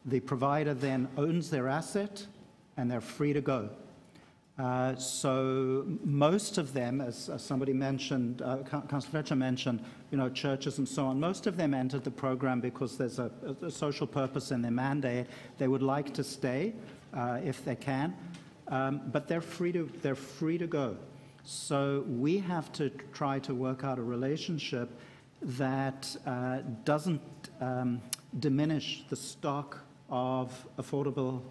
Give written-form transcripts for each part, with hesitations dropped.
The provider then owns their asset, and they're free to go. So most of them, as somebody mentioned, Councillor Fletcher mentioned, churches and so on, most of them entered the program because there's a social purpose in their mandate. They would like to stay if they can, but they're free to go. So we have to try to work out a relationship that doesn't diminish the stock of affordable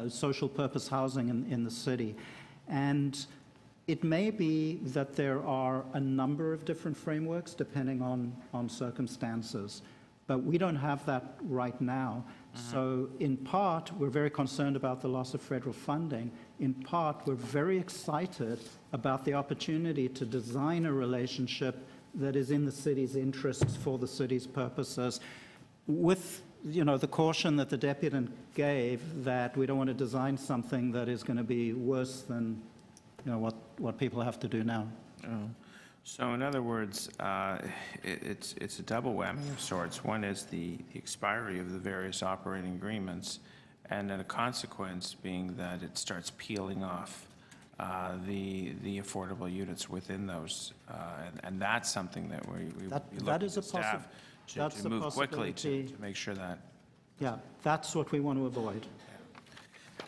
social purpose housing in the city. And it may be that there are a number of different frameworks depending on circumstances, but we don't have that right now. So in part, we're very concerned about the loss of federal funding. In part, we're very excited about the opportunity to design a relationship that is in the city's interests for the city's purposes, with the caution that the deputant gave, that we don't want to design something that is going to be worse than what people have to do now. Oh. So in other words, it's a double whammy of sorts. One is the expiry of the various operating agreements, and then a consequence being that it starts peeling off the affordable units within those, and that's something that we that is a staff to move quickly to make sure that. Yeah, that's what we want to avoid.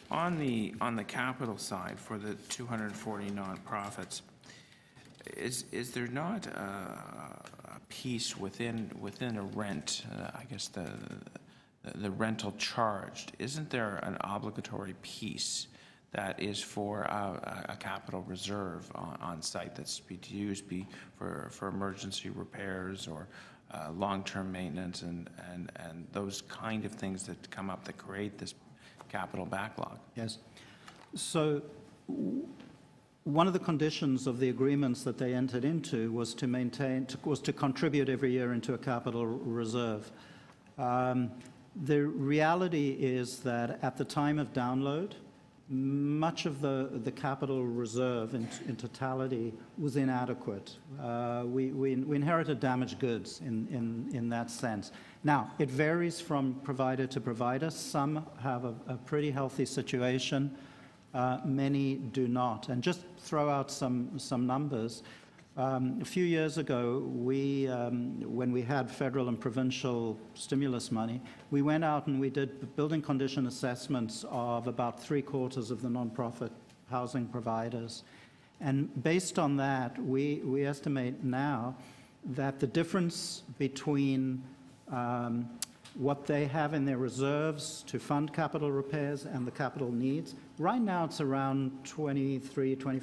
On the capital side, for the 240 nonprofits, is there not a piece within a rent? I guess the rental charged. Isn't there an obligatory piece that is for a capital reserve on site that's used for emergency repairs or long-term maintenance and those kind of things that come up that create this capital backlog? Yes. So one of the conditions of the agreements that they entered into was to contribute every year into a capital reserve. The reality is that at the time of download, much of the capital reserve in totality was inadequate. We inherited damaged goods in that sense. Now, it varies from provider to provider. Some have a pretty healthy situation. Many do not. And just throw out some numbers. A few years ago, when we had federal and provincial stimulus money, we went out and we did building condition assessments of about 3/4 of the nonprofit housing providers. And based on that, we estimate now that the difference between what they have in their reserves to fund capital repairs and the capital needs, right now it's around 23, 25